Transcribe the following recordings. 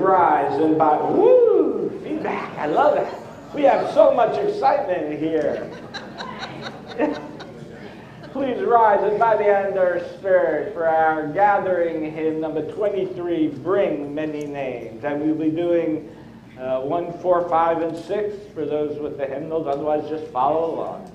Rise and by woo feedback. I love it. We have so much excitement here. Please rise and by the hand our spirit for our gathering hymn number 23, Bring Many Names. And we'll be doing 1, 4, 5, and 6 for those with the hymnals. Otherwise, just follow along.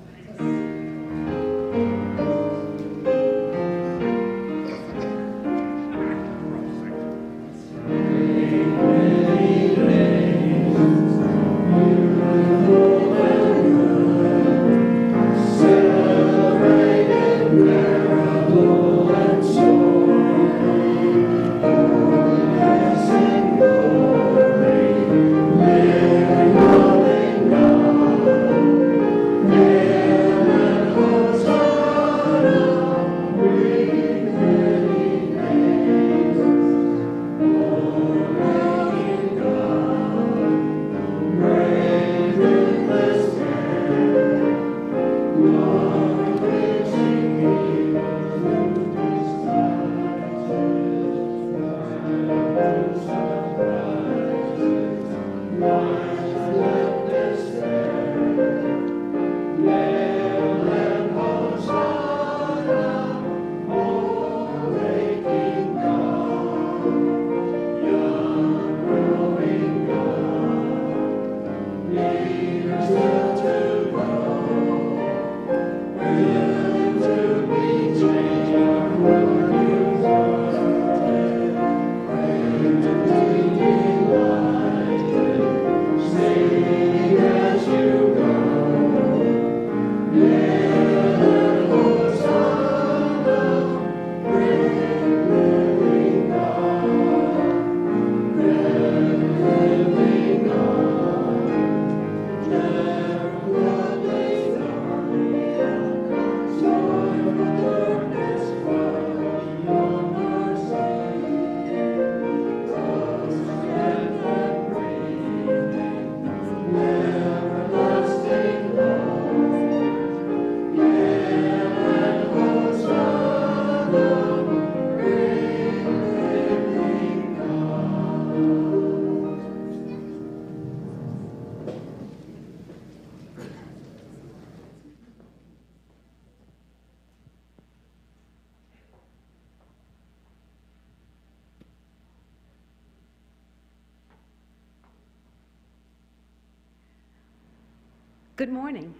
Good morning.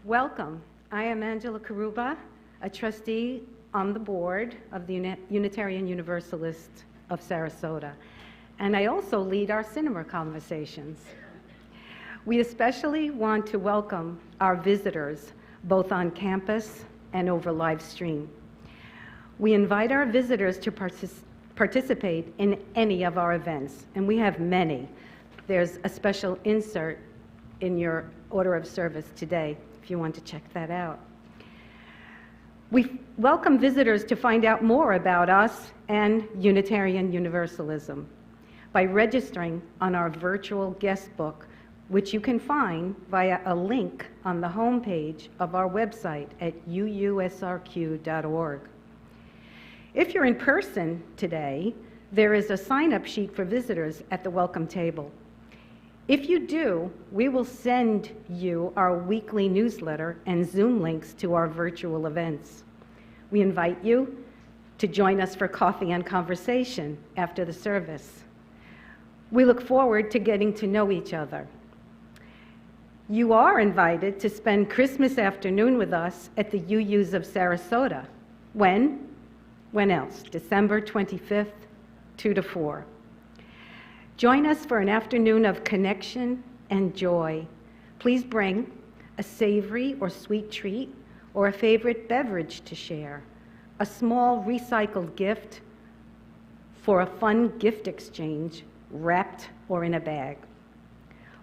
Welcome. I am Angela Karuba, a trustee on the board of the Unitarian Universalist of Sarasota, and I also lead our cinema conversations. We especially want to welcome our visitors, both on campus and over live stream. We invite our visitors to participate in any of our events, and we have many. There's a special insert in your order of service today, if you want to check that out. We welcome visitors to find out more about us and Unitarian Universalism by registering on our virtual guest book, which you can find via a link on the homepage of our website at uusrq.org. If you're in person today, there is a sign-up sheet for visitors at the welcome table. If you do, we will send you our weekly newsletter and Zoom links to our virtual events. We invite you to join us for coffee and conversation after the service. We look forward to getting to know each other. You are invited to spend Christmas afternoon with us at the UUs of Sarasota. When? When else? December 25th, 2 to 4. Join us for an afternoon of connection and joy. Please bring a savory or sweet treat or a favorite beverage to share, a small recycled gift for a fun gift exchange, wrapped or in a bag.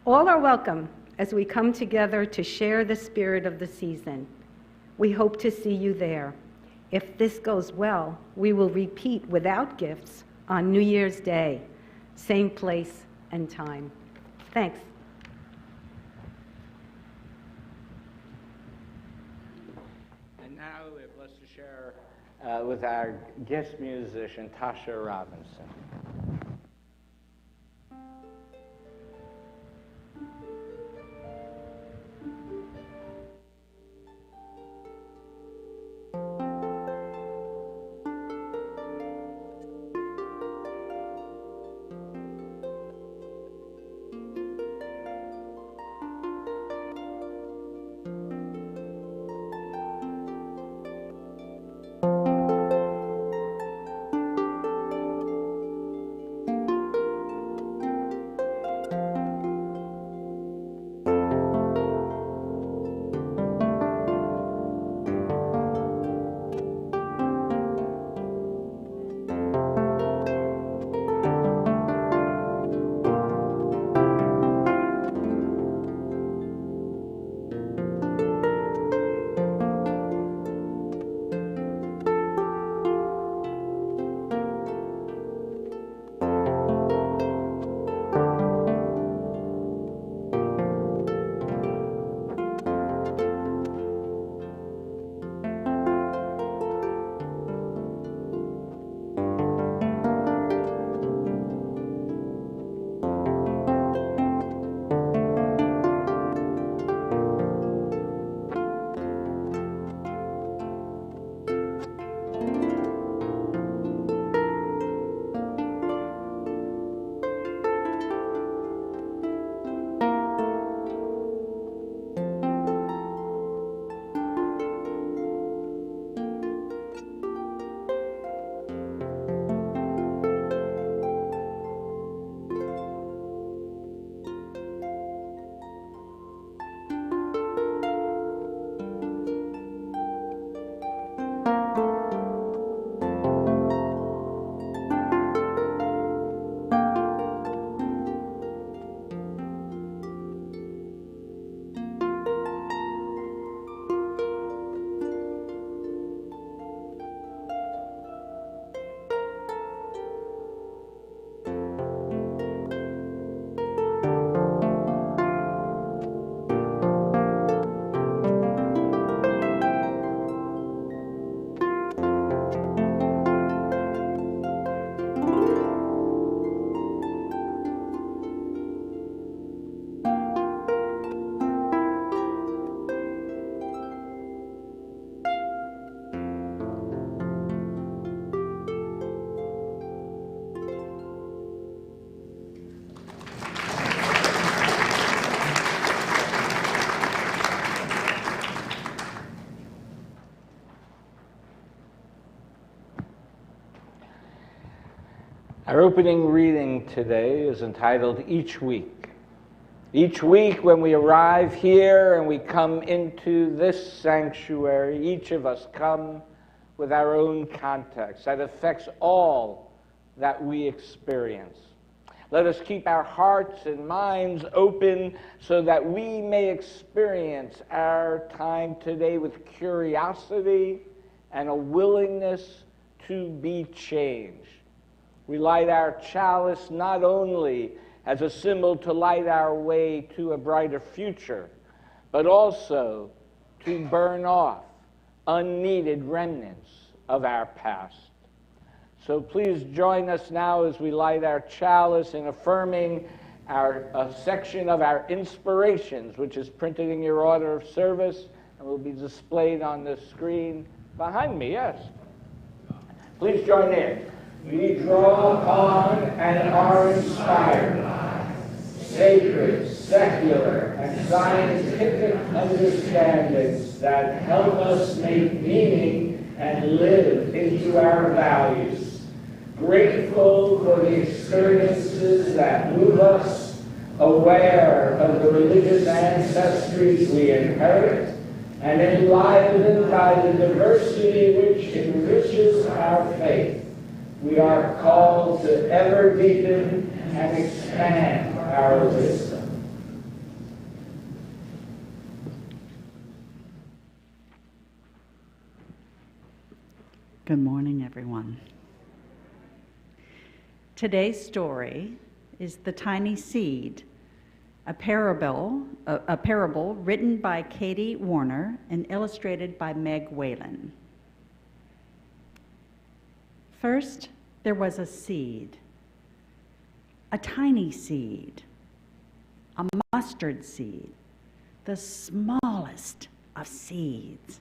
All are welcome as we come together to share the spirit of the season. We hope to see you there. If this goes well, we will repeat without gifts on New Year's Day. Same place and time. Thanks. And now we have blessed to share with our guest musician, Tasha Robinson. Our opening reading today is entitled Each Week. Each week when we arrive here and we come into this sanctuary, each of us come with our own context that affects all that we experience. Let us keep our hearts and minds open so that we may experience our time today with curiosity and a willingness to be changed. We light our chalice not only as a symbol to light our way to a brighter future, but also to burn off unneeded remnants of our past. So please join us now as we light our chalice in affirming a section of our inspirations, which is printed in your order of service and will be displayed on the screen behind me, yes. Please join in. We draw upon and are inspired by sacred, secular, and scientific understandings that help us make meaning and live into our values. Grateful for the experiences that move us, aware of the religious ancestries we inherit, and enlivened by the diversity which enriches our faith. We are called to ever deepen and expand our wisdom. Good morning, everyone. Today's story is The Tiny Seed, a parable written by Katie Warner and illustrated by Meg Wolin. First, there was a seed, a tiny seed, a mustard seed, the smallest of seeds.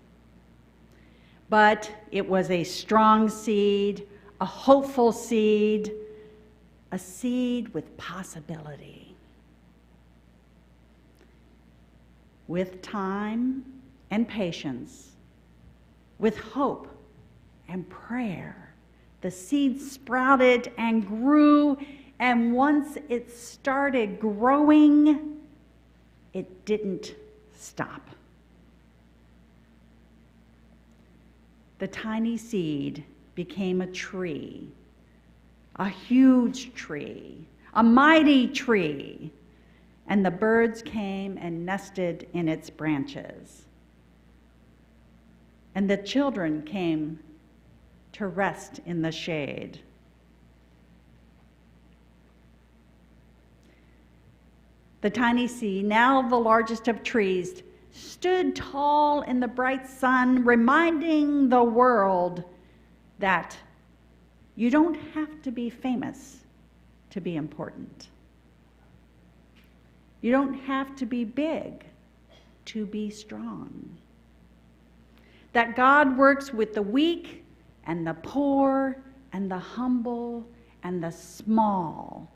But it was a strong seed, a hopeful seed, a seed with possibility. With time and patience, with hope and prayer, the seed sprouted and grew, and once it started growing, it didn't stop. The tiny seed became a tree, a huge tree, a mighty tree, and the birds came and nested in its branches. And the children came to rest in the shade. The tiny seed, now the largest of trees, stood tall in the bright sun, reminding the world that you don't have to be famous to be important. You don't have to be big to be strong. That God works with the weak and the poor and the humble and the small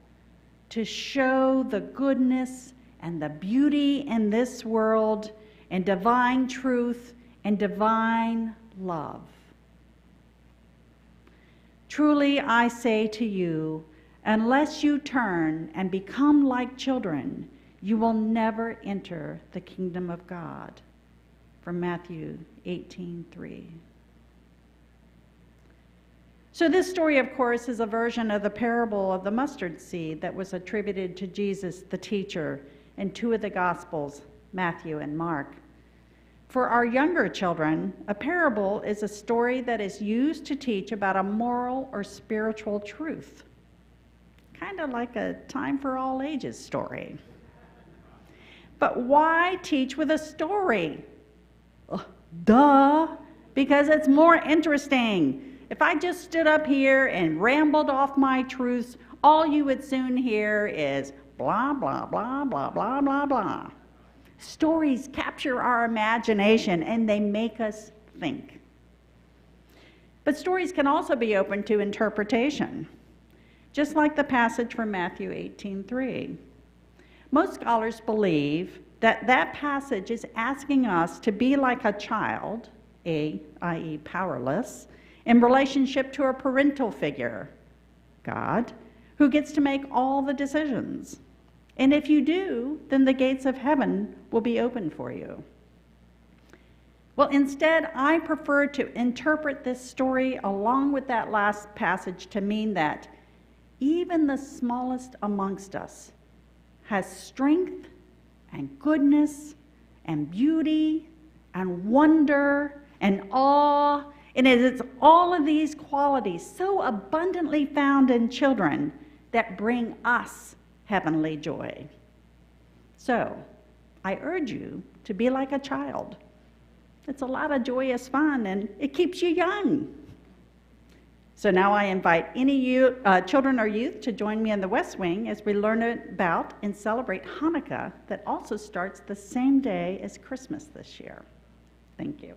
to show the goodness and the beauty in this world and divine truth and divine love. Truly I say to you, unless you turn and become like children, you will never enter the kingdom of God. From Matthew 18:3. So this story, of course, is a version of the parable of the mustard seed that was attributed to Jesus, the teacher, in two of the Gospels, Matthew and Mark. For our younger children, a parable is a story that is used to teach about a moral or spiritual truth. Kind of like a time for all ages story. But why teach with a story? Duh, because it's more interesting. If I just stood up here and rambled off my truths, all you would soon hear is blah, blah, blah, blah, blah, blah, blah. Stories capture our imagination and they make us think. But stories can also be open to interpretation, just like the passage from Matthew 18:3. Most scholars believe that that passage is asking us to be like a child, i.e. powerless, in relationship to a parental figure, God, who gets to make all the decisions. And if you do, then the gates of heaven will be open for you. Well, instead, I prefer to interpret this story along with that last passage to mean that even the smallest amongst us has strength and goodness and beauty and wonder and awe. And it is all of these qualities so abundantly found in children that bring us heavenly joy. So, I urge you to be like a child. It's a lot of joyous fun, and it keeps you young. So now I invite any children or youth to join me in the West Wing as we learn about and celebrate Hanukkah that also starts the same day as Christmas this year. Thank you.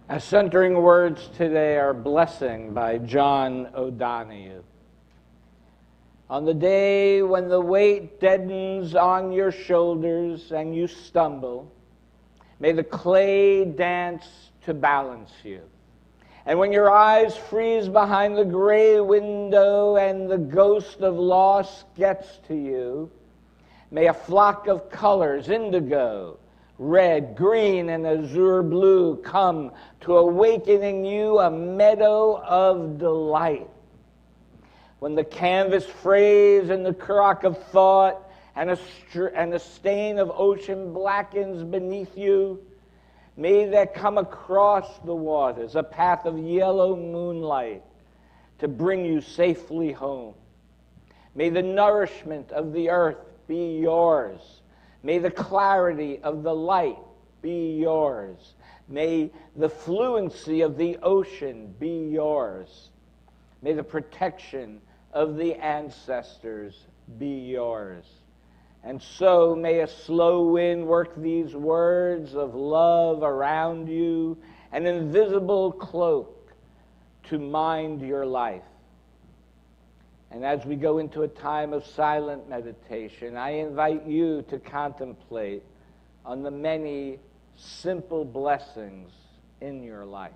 Our centering words today are Blessing by John O'Donohue. On the day when the weight deadens on your shoulders and you stumble, may the clay dance to balance you. And when your eyes freeze behind the gray window and the ghost of loss gets to you, may a flock of colors, indigo, red, green, and azure blue, come to awakening you a meadow of delight. When the canvas frays and the crock of thought and a stain of ocean blackens beneath you, may there come across the waters a path of yellow moonlight to bring you safely home. May the nourishment of the earth be yours. May the clarity of the light be yours. May the fluency of the ocean be yours. May the protection of the ancestors be yours. And so may a slow wind work these words of love around you, an invisible cloak to mind your life. And as we go into a time of silent meditation, I invite you to contemplate on the many simple blessings in your life.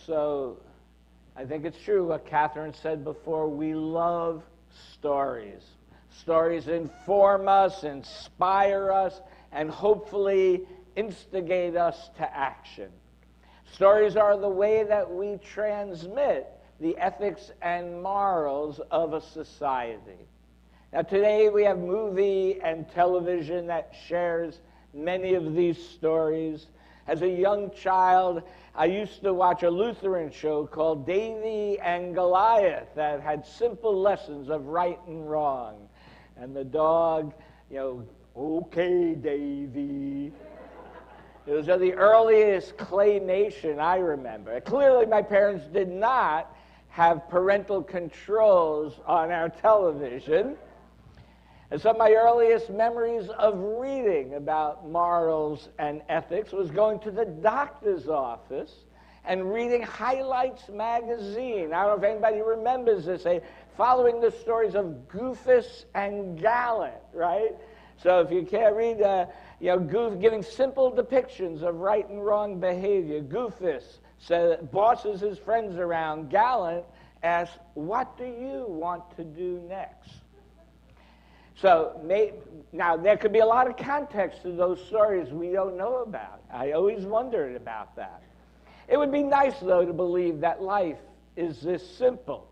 So I think it's true what Catherine said before. We love stories. Stories inform us, inspire us, and hopefully instigate us to action. Stories are the way that we transmit the ethics and morals of a society. Now today we have movie and television that shares many of these stories. As a young child, I used to watch a Lutheran show called Davy and Goliath that had simple lessons of right and wrong. And the dog, okay, Davy. It was the earliest claymation I remember. Clearly, my parents did not have parental controls on our television. And some of my earliest memories of reading about morals and ethics was going to the doctor's office and reading Highlights magazine. I don't know if anybody remembers this, following the stories of Goofus and Gallant, right? So if you can't read, giving simple depictions of right and wrong behavior. Goofus bosses his friends around. Gallant asks, what do you want to do next? So now there could be a lot of context to those stories we don't know about. I always wondered about that. It would be nice, though, to believe that life is this simple.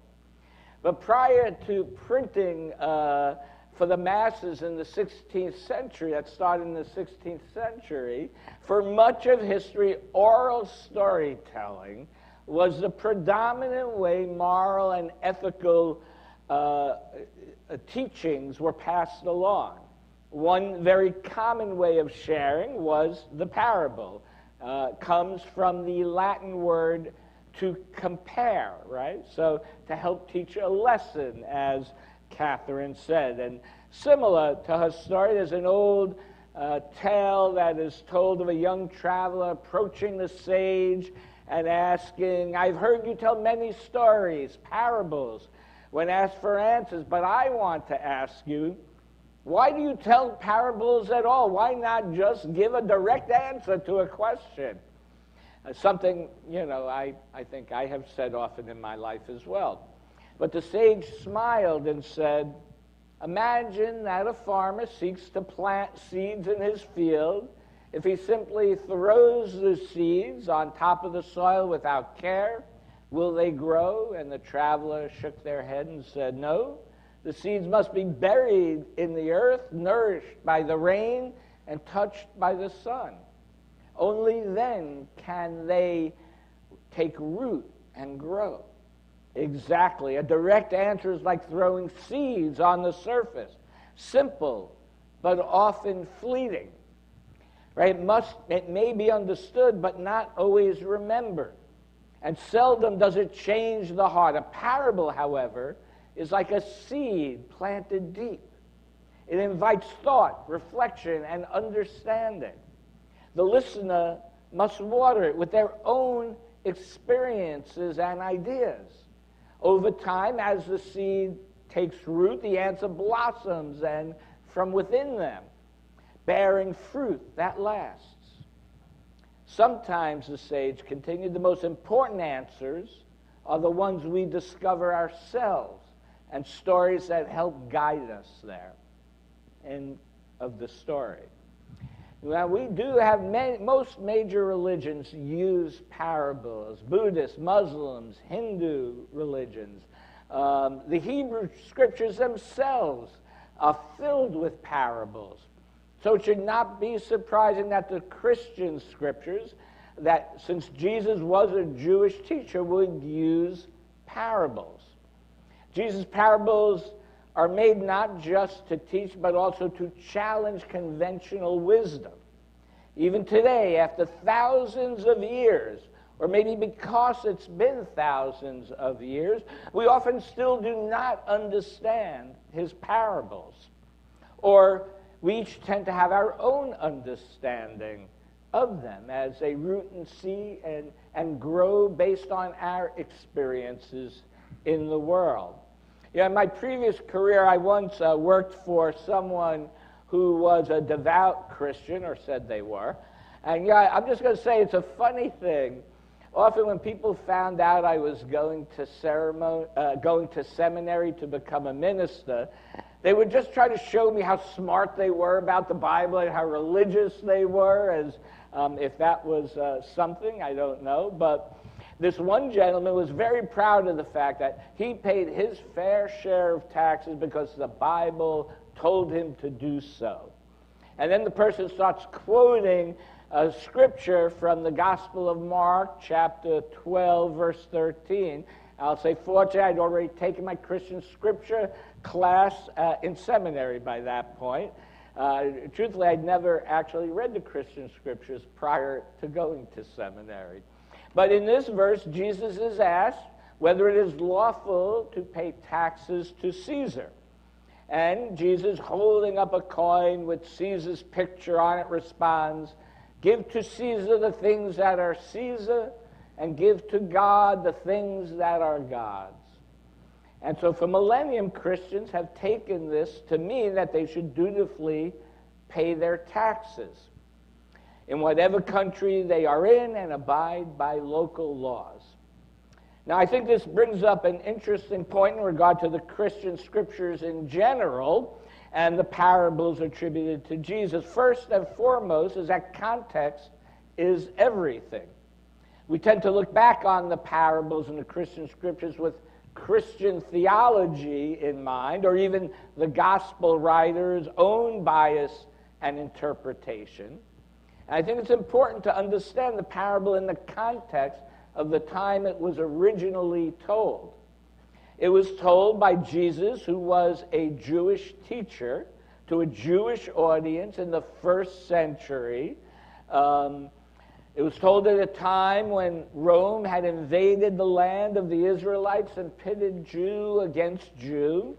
But prior to printing for the masses in the 16th century, that started in the 16th century, for much of history, oral storytelling was the predominant way moral and ethical teachings were passed along. One very common way of sharing was the parable. Comes from the Latin word to compare, right? So to help teach a lesson, as Catherine said. And similar to her story, there's an old tale that is told of a young traveler approaching the sage and asking, I've heard you tell many stories, parables, when asked for answers, but I want to ask you, why do you tell parables at all? Why not just give a direct answer to a question? Something, I think I have said often in my life as well. But the sage smiled and said, imagine that a farmer seeks to plant seeds in his field. If he simply throws the seeds on top of the soil without care, will they grow? And the traveler shook their head and said, no. The seeds must be buried in the earth, nourished by the rain, and touched by the sun. Only then can they take root and grow. Exactly. A direct answer is like throwing seeds on the surface. Simple, but often fleeting. Right? It may be understood, but not always remembered. And seldom does it change the heart. A parable, however, is like a seed planted deep. It invites thought, reflection, and understanding. The listener must water it with their own experiences and ideas. Over time, as the seed takes root, the answer blossoms and from within them, bearing fruit that lasts. Sometimes, the sage continued, the most important answers are the ones we discover ourselves and stories that help guide us there. End of the story. Now, we do have most major religions use parables. Buddhists, Muslims, Hindu religions. The Hebrew scriptures themselves are filled with parables. So it should not be surprising that the Christian scriptures, that since Jesus was a Jewish teacher, would use parables. Jesus' parables are made not just to teach, but also to challenge conventional wisdom. Even today, after thousands of years, or maybe because it's been thousands of years, we often still do not understand his parables. Or we each tend to have our own understanding of them as they root and seed and grow based on our experiences in the world. In my previous career, I once worked for someone who was a devout Christian, or said they were. And I'm just going to say it's a funny thing. Often when people found out I was going to seminary to become a minister, they would just try to show me how smart they were about the Bible and how religious they were, as if that was something, I don't know. But this one gentleman was very proud of the fact that he paid his fair share of taxes because the Bible told him to do so. And then the person starts quoting a scripture from the Gospel of Mark, chapter 12, verse 13. I'll say, fortunately, I'd already taken my Christian scripture class in seminary by that point. Truthfully, I'd never actually read the Christian scriptures prior to going to seminary. But in this verse, Jesus is asked whether it is lawful to pay taxes to Caesar. And Jesus, holding up a coin with Caesar's picture on it, responds, give to Caesar the things that are Caesar, and give to God the things that are God's. And so for millennium, Christians have taken this to mean that they should dutifully pay their taxes in whatever country they are in and abide by local laws. Now, I think this brings up an interesting point in regard to the Christian scriptures in general and the parables attributed to Jesus. First and foremost is that context is everything. We tend to look back on the parables in the Christian scriptures with Christian theology in mind, or even the gospel writer's own bias and interpretation. And I think it's important to understand the parable in the context of the time it was originally told. It was told by Jesus, who was a Jewish teacher, to a Jewish audience in the first century. It was told at a time when Rome had invaded the land of the Israelites and pitted Jew against Jew,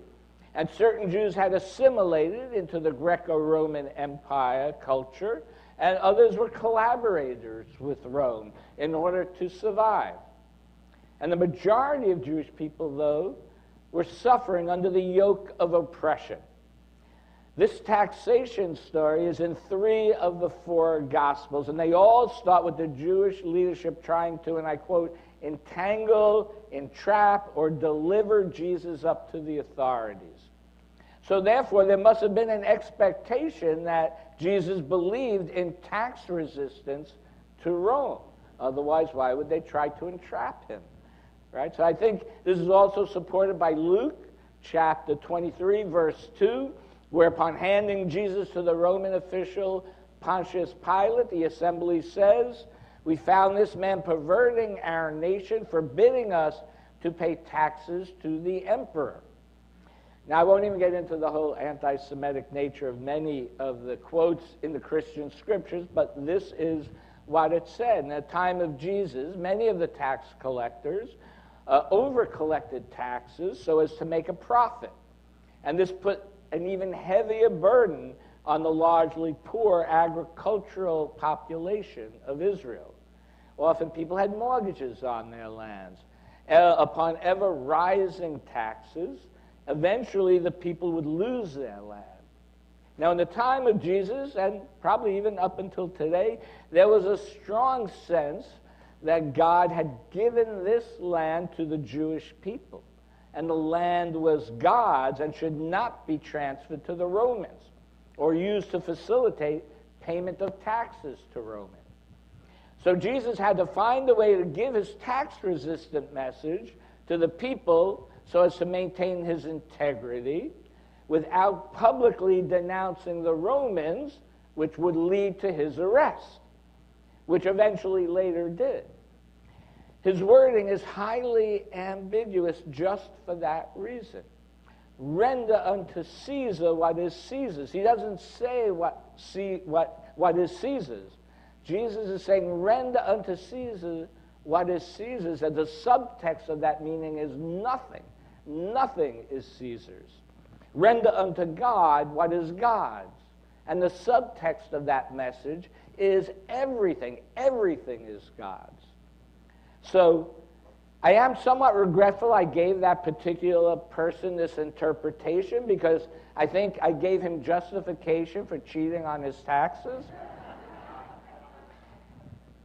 and certain Jews had assimilated into the Greco-Roman Empire culture, and others were collaborators with Rome in order to survive. And the majority of Jewish people, though, were suffering under the yoke of oppression. This taxation story is in 3 of the 4 Gospels, and they all start with the Jewish leadership trying to, and I quote, entangle, entrap, or deliver Jesus up to the authorities. So therefore, there must have been an expectation that Jesus believed in tax resistance to Rome. Otherwise, why would they try to entrap him? Right? So I think this is also supported by Luke chapter 23, verse 2, where upon handing Jesus to the Roman official Pontius Pilate, the assembly says, "We found this man perverting our nation, forbidding us to pay taxes to the emperor." Now, I won't even get into the whole anti-Semitic nature of many of the quotes in the Christian scriptures, but this is what it said. In the time of Jesus, many of the tax collectors over-collected taxes so as to make a profit. And this put an even heavier burden on the largely poor agricultural population of Israel. Often people had mortgages on their lands. Upon ever rising taxes, eventually the people would lose their land. Now, in the time of Jesus, and probably even up until today, there was a strong sense that God had given this land to the Jewish people, and the land was God's and should not be transferred to the Romans or used to facilitate payment of taxes to Romans. So Jesus had to find a way to give his tax-resistant message to the people so as to maintain his integrity without publicly denouncing the Romans, which would lead to his arrest, which eventually later did. His wording is highly ambiguous just for that reason. Render unto Caesar what is Caesar's. He doesn't say what is Caesar's. Jesus is saying, render unto Caesar what is Caesar's, and the subtext of that meaning is nothing. Nothing is Caesar's. Render unto God what is God's. And the subtext of that message is everything. Everything is God's. So I am somewhat regretful I gave that particular person this interpretation, because I think I gave him justification for cheating on his taxes.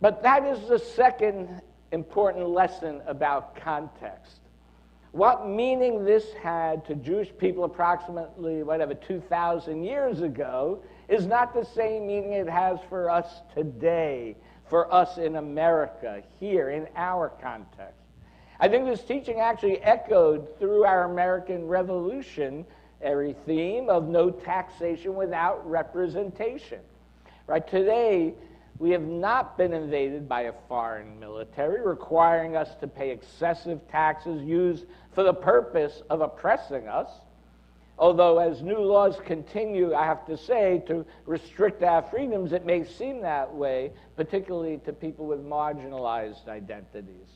But that is the second important lesson about context. What meaning this had to Jewish people approximately, 2,000 years ago, is not the same meaning it has for us today, for us in America, here, in our context. I think this teaching actually echoed through our American Revolutionary theme of no taxation without representation. Right? Today, we have not been invaded by a foreign military requiring us to pay excessive taxes used for the purpose of oppressing us. Although as new laws continue, I have to say, to restrict our freedoms, it may seem that way, particularly to people with marginalized identities.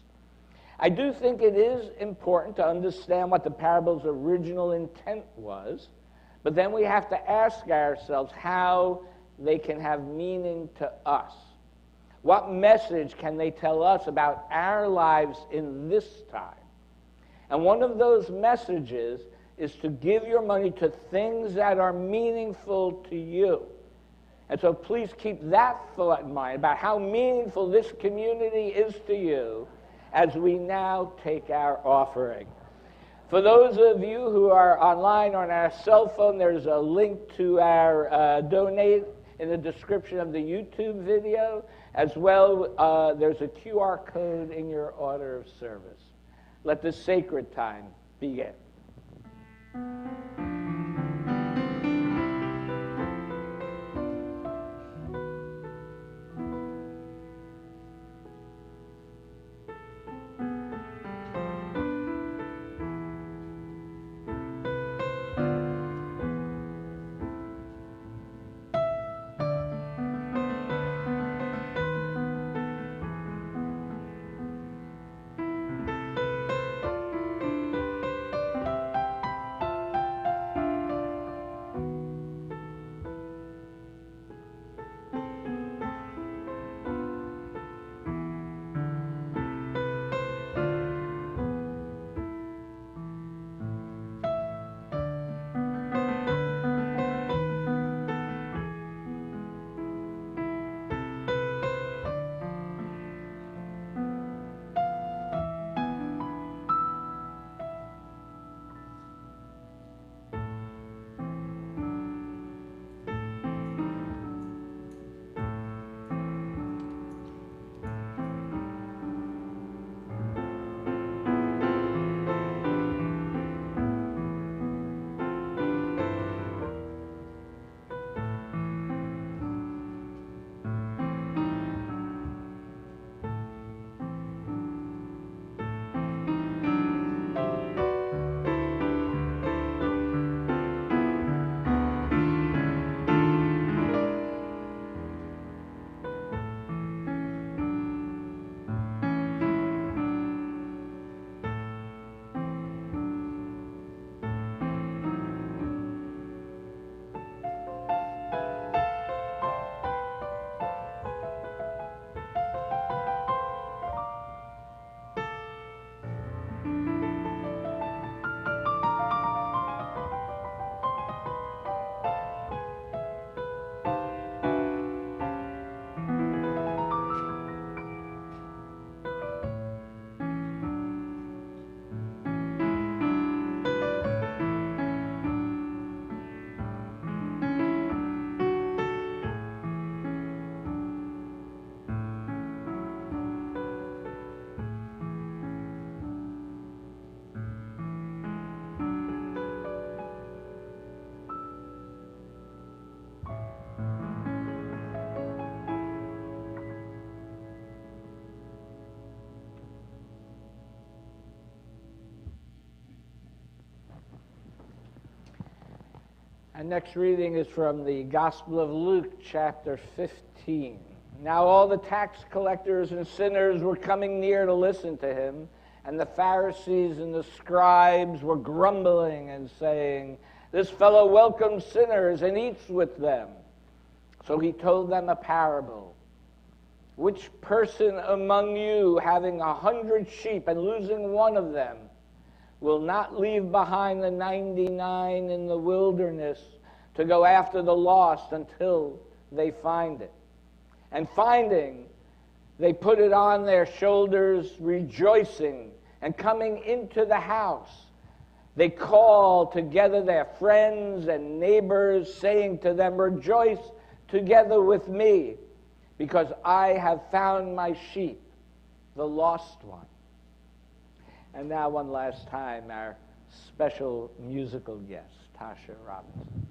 I do think it is important to understand what the parable's original intent was, but then we have to ask ourselves how they can have meaning to us. What message can they tell us about our lives in this time? And one of those messages is to give your money to things that are meaningful to you, And so please keep that thought in mind about how meaningful this community is to you as we now take our offering. For those of you who are online on our cell phone, there's a link to our donate in the description of the YouTube video. As well, there's a QR code in your order of service. Let the sacred time begin. Our next reading is from the Gospel of Luke, chapter 15. Now all the tax collectors and sinners were coming near to listen to him, and the Pharisees and the scribes were grumbling and saying, "This fellow welcomes sinners and eats with them." So he told them a parable. Which person among you, having 100 sheep and losing one of them, will not leave behind the 99 in the wilderness to go after the lost until they find it? And finding, they put it on their shoulders, rejoicing, and coming into the house, they call together their friends and neighbors, saying to them, "Rejoice together with me, because I have found my sheep, the lost one." And now one last time, our special musical guest, Tasha Robinson.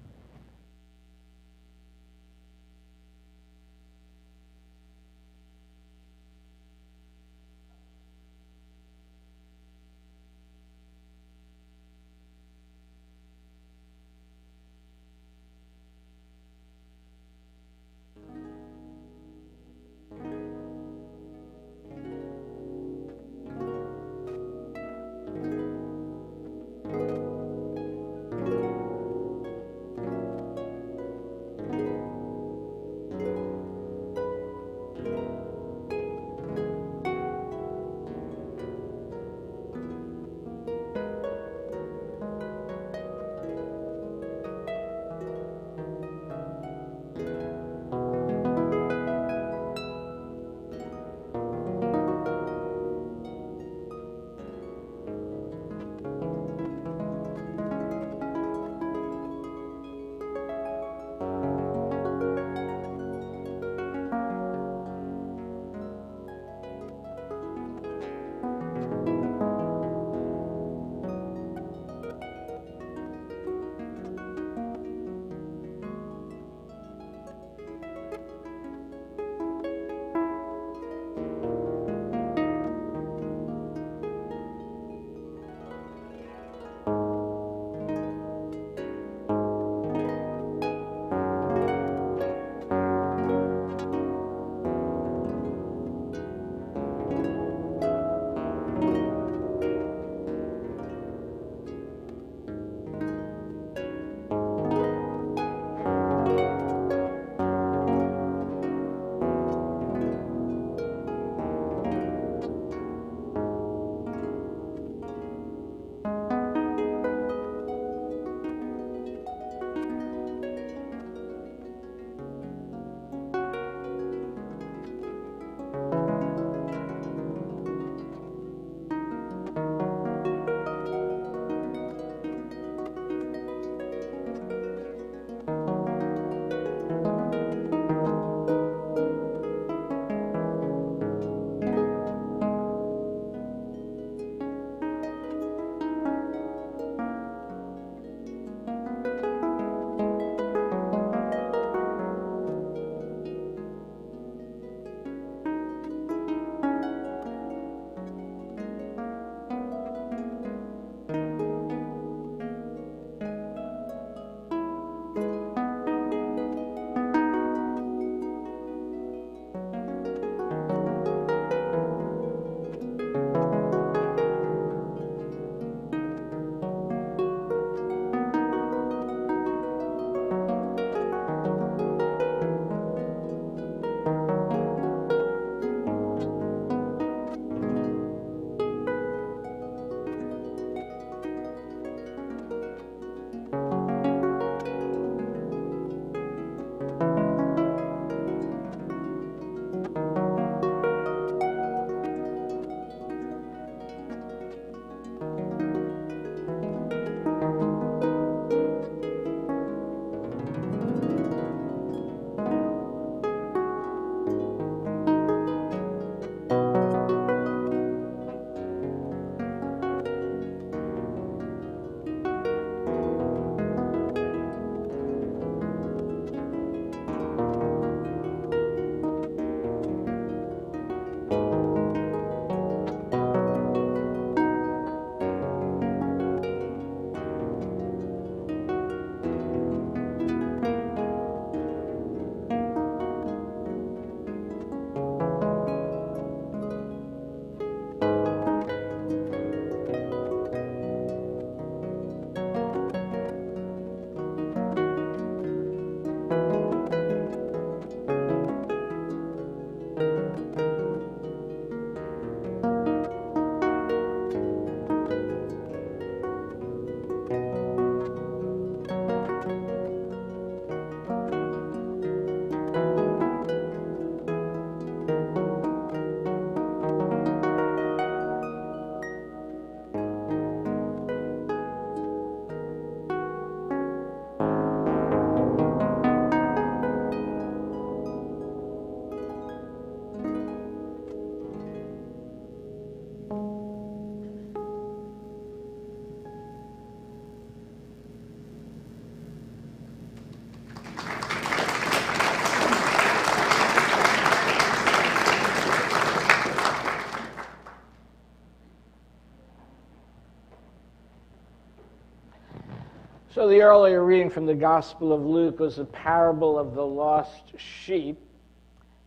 So the earlier reading from the Gospel of Luke was the parable of the lost sheep.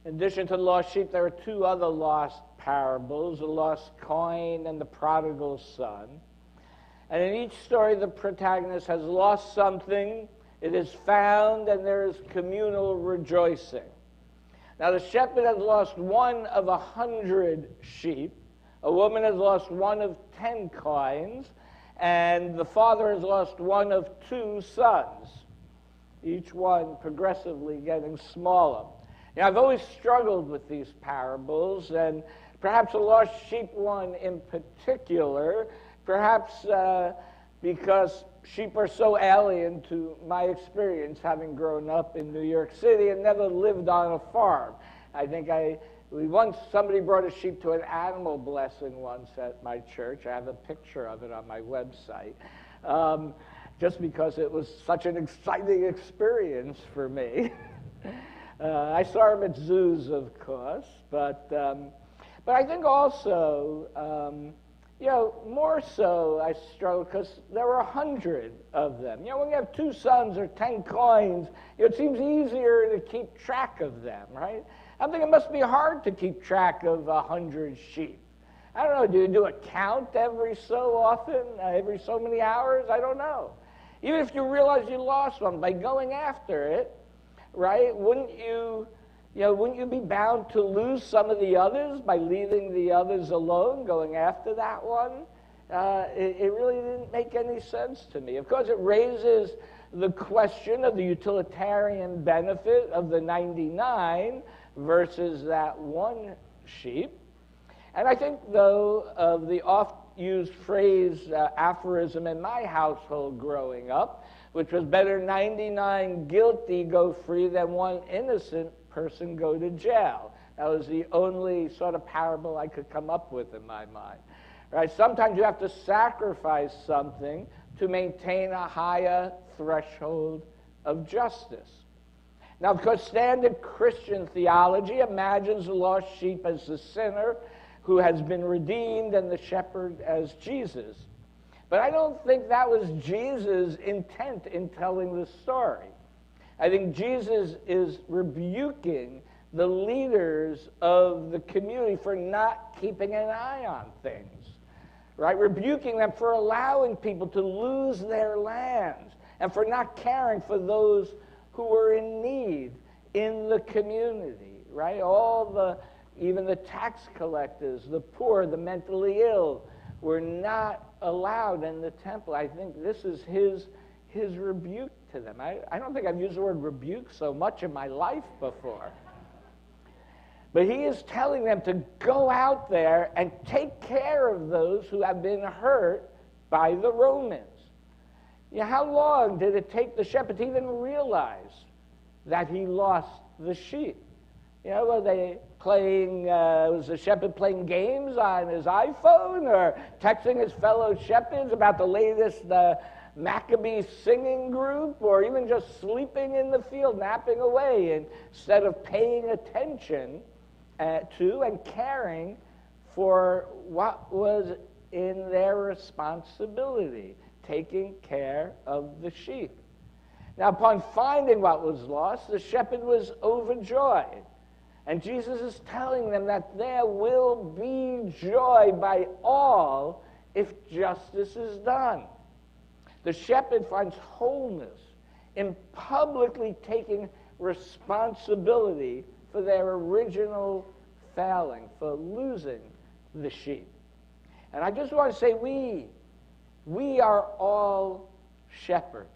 In addition to the lost sheep, there are two other lost parables, the lost coin and the prodigal son. And in each story, the protagonist has lost something, it is found, and there is communal rejoicing. Now, the shepherd has lost one of 100 sheep, a woman has lost one of 10 coins, and the father has lost one of 2 sons, each one progressively getting smaller. Now, I've always struggled with these parables, and perhaps the lost sheep one in particular, perhaps because sheep are so alien to my experience, having grown up in New York City and never lived on a farm. I think somebody brought a sheep to an animal blessing once at my church. I have a picture of it on my website, just because it was such an exciting experience for me. I saw them at zoos, of course, but I think also, more so I struggle because there were 100 of them. When you have 2 sons or 10 coins, it seems easier to keep track of them, right? I think it must be hard to keep track of 100 sheep. I don't know, do you do a count every so often, every so many hours? I don't know. Even if you realize you lost one, by going after it, right, wouldn't you be bound to lose some of the others by leaving the others alone, going after that one? It really didn't make any sense to me. Of course, it raises the question of the utilitarian benefit of the 99 versus that one sheep. And I think, though, of the oft-used phrase, aphorism in my household growing up, which was better 99 guilty go free than one innocent person go to jail. That was the only sort of parable I could come up with in my mind. Right? Sometimes you have to sacrifice something to maintain a higher threshold of justice. Now, of course, standard Christian theology imagines the lost sheep as the sinner who has been redeemed and the shepherd as Jesus. But I don't think that was Jesus' intent in telling the story. I think Jesus is rebuking the leaders of the community for not keeping an eye on things, right? Rebuking them for allowing people to lose their lands and for not caring for those who were in need in the community, right? Even the tax collectors, the poor, the mentally ill, were not allowed in the temple. I think this is his rebuke to them. I don't think I've used the word rebuke so much in my life before. But he is telling them to go out there and take care of those who have been hurt by the Romans. How long did it take the shepherd to even realize that he lost the sheep? Were they was the shepherd playing games on his iPhone or texting his fellow shepherds about the latest Maccabee singing group, or even just sleeping in the field, napping away, instead of paying attention to and caring for what was in their responsibility, taking care of the sheep? Now, upon finding what was lost, the shepherd was overjoyed. And Jesus is telling them that there will be joy by all if justice is done. The shepherd finds wholeness in publicly taking responsibility for their original failing, for losing the sheep. And I just want to say we are all shepherds.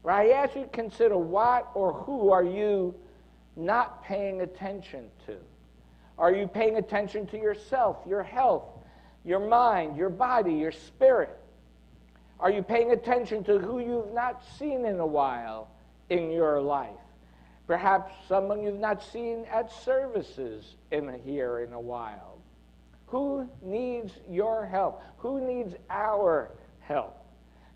Right? I ask you to consider what or who are you not paying attention to? Are you paying attention to yourself, your health, your mind, your body, your spirit? Are you paying attention to who you've not seen in a while in your life? Perhaps someone you've not seen at services here in a while. Who needs your help? Who needs our help?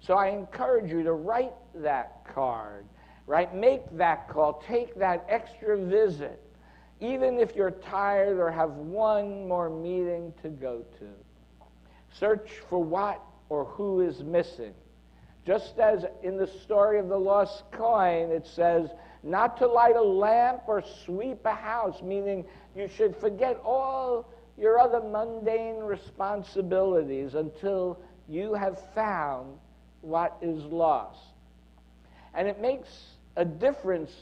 So I encourage you to write that card, right? Make that call. Take that extra visit, even if you're tired or have one more meeting to go to. Search for what or who is missing. Just as in the story of the lost coin, it says, not to light a lamp or sweep a house, meaning you should forget all your other mundane responsibilities until you have found what is lost. And it makes a difference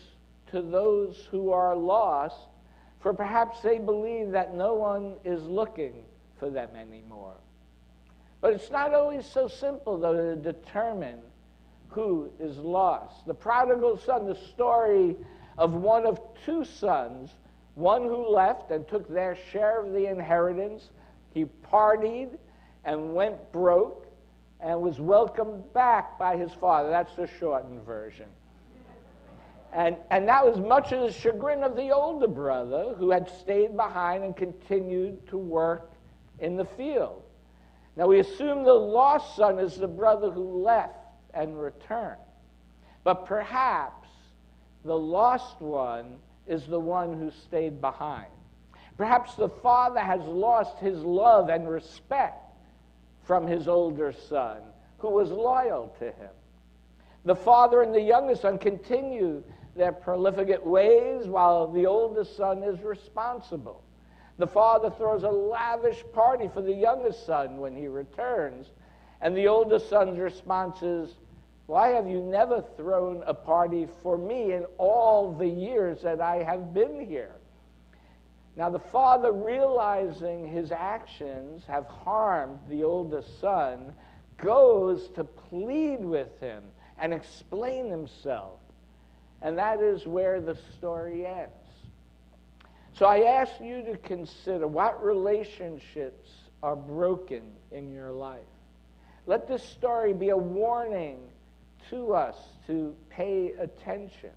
to those who are lost, for perhaps they believe that no one is looking for them anymore. But it's not always so simple, though, to determine who is lost. The prodigal son, the story of one of two sons, one who left and took their share of the inheritance. He partied and went broke and was welcomed back by his father. That's the shortened version. And that was much to the chagrin of the older brother, who had stayed behind and continued to work in the field. Now, we assume the lost son is the brother who left and returned. But perhaps the lost one is the one who stayed behind. Perhaps the father has lost his love and respect from his older son, who was loyal to him. The father and the younger son continue their profligate ways while the older son is responsible. The father throws a lavish party for the younger son when he returns, and the older son's response is, why have you never thrown a party for me in all the years that I have been here? Now the father, realizing his actions have harmed the older son, goes to plead with him and explain himself. And that is where the story ends. So I ask you to consider, what relationships are broken in your life? Let this story be a warning to us to pay attention,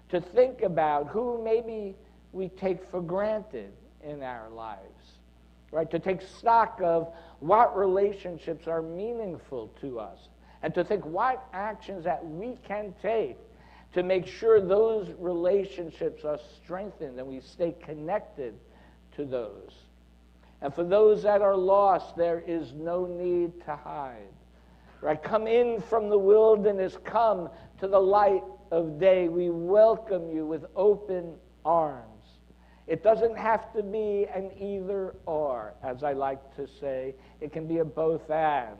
to think about who maybe we take for granted in our lives, right? To take stock of what relationships are meaningful to us, and to think what actions that we can take to make sure those relationships are strengthened and we stay connected to those. And for those that are lost, there is no need to hide. Right? Come in from the wilderness, come to the light of day. We welcome you with open arms. It doesn't have to be an either or, as I like to say. It can be a both and.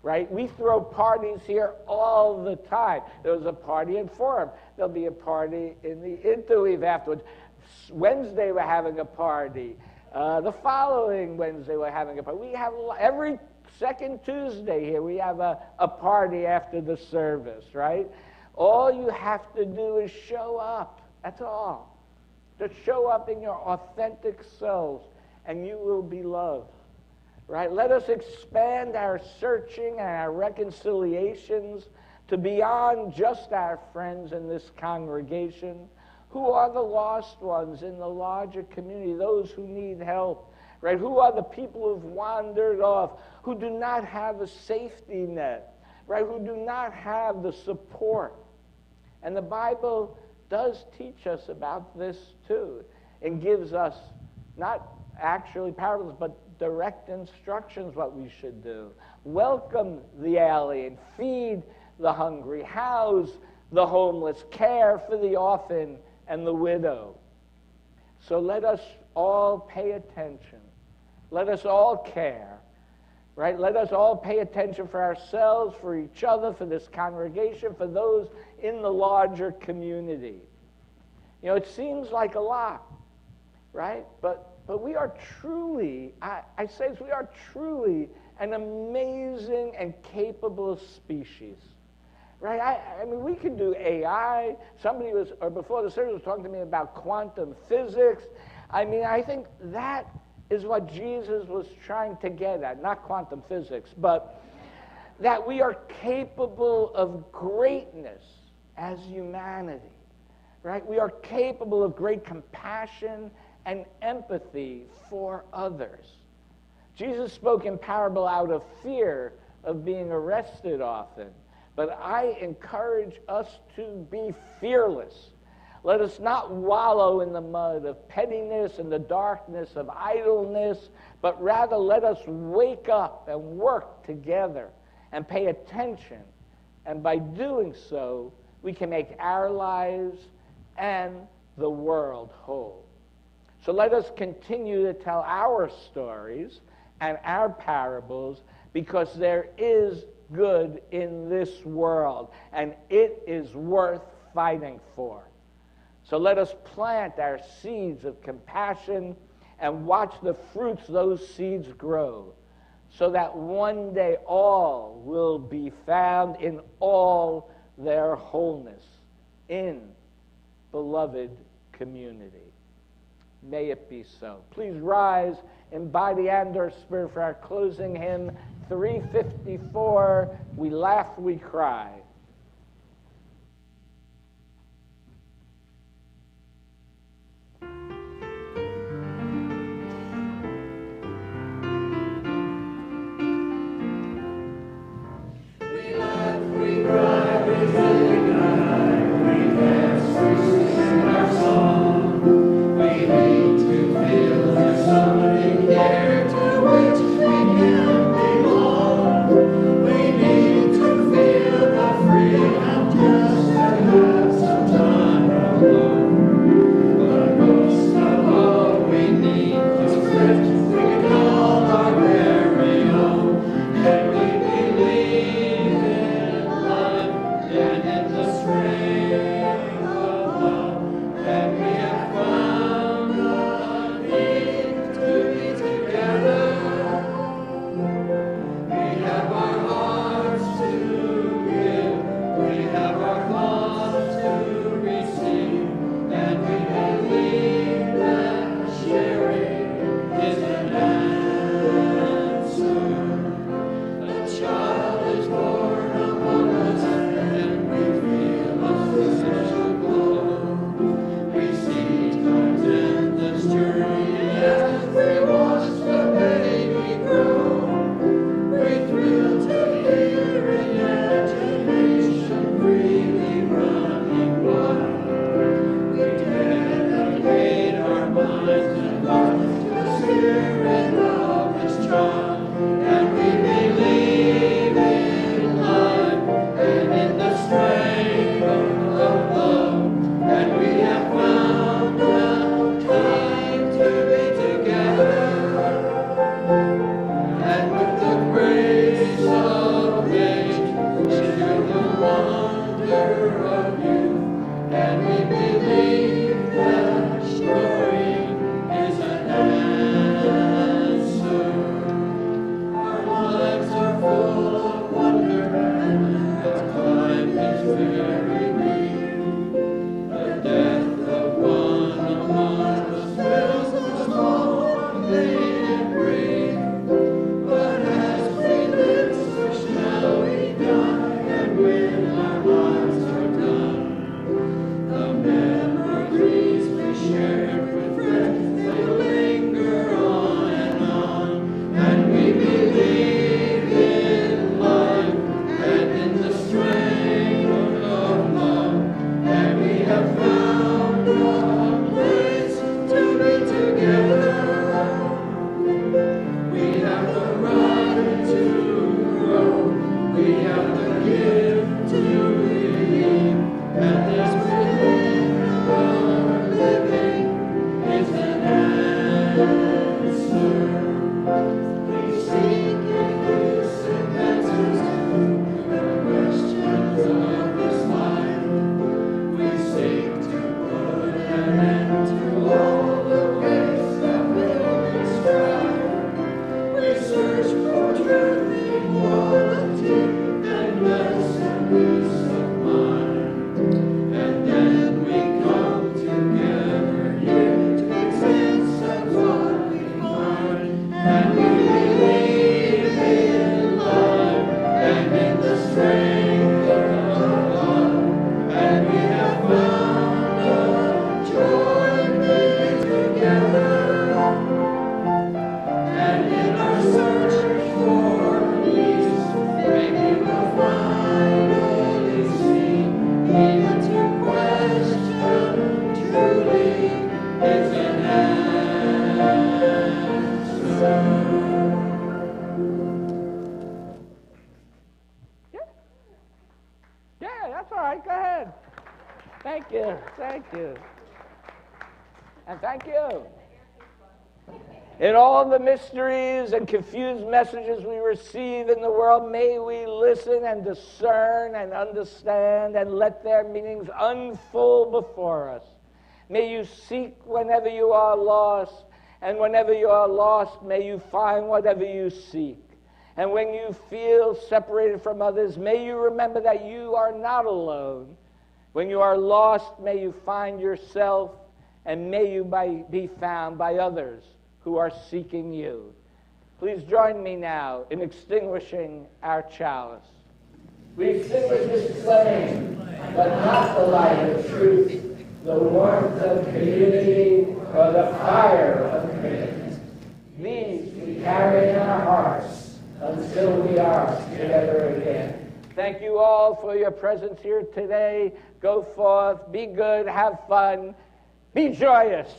Right? We throw parties here all the time. There was a party in Forum. There'll be a party in the Interweave afterwards. Wednesday we're having a party. The following Wednesday we're having a party. We have every second Tuesday here we have a party after the service, right? All you have to do is show up. That's all. Just show up in your authentic selves and you will be loved. Right? Let us expand our searching and our reconciliations to beyond just our friends in this congregation. Who are the lost ones in the larger community, those who need help? Right? Who are the people who've wandered off, who do not have a safety net, right? Who do not have the support? And the Bible does teach us about this too. It gives us not actually parables, but direct instructions what we should do. Welcome the alien, feed the hungry, house the homeless, care for the orphan and the widow. So let us all pay attention. Let us all care, right? Let us all pay attention for ourselves, for each other, for this congregation, for those in the larger community. You know, it seems like a lot, right? But we are truly, I say this, we are truly an amazing and capable species, right? I mean, we can do AI. Somebody was, or before the service was talking to me about quantum physics. I mean, I think that is what Jesus was trying to get at, not quantum physics, but that we are capable of greatness as humanity, right? We are capable of great compassion and empathy for others. Jesus spoke in parable out of fear of being arrested often, but I encourage us to be fearless. Let us not wallow in the mud of pettiness and the darkness of idleness, but rather let us wake up and work together and pay attention And by doing so, we can make our lives and the world whole. So let us continue to tell our stories and our parables, because there is good in this world, and it is worth fighting for. So let us plant our seeds of compassion and watch the fruits those seeds grow, so that one day all will be found in all their wholeness in beloved community. May it be so. Please rise in body and our spirit for our closing hymn, 354, We Laugh, We Cry. We need to feel the Thank you. And thank you. In all the mysteries and confused messages we receive in the world, may we listen and discern and understand and let their meanings unfold before us. May you seek whenever you are lost, and whenever you are lost, may you find whatever you seek. And when you feel separated from others, may you remember that you are not alone. When you are lost, may you find yourself, and may you be found by others who are seeking you. Please join me now in extinguishing our chalice. We extinguish this flame, but not the light of truth, the warmth of community, or the fire of commitment. These we carry in our hearts until we are together again. Thank you all for your presence here today. Go forth, be good, have fun, be joyous.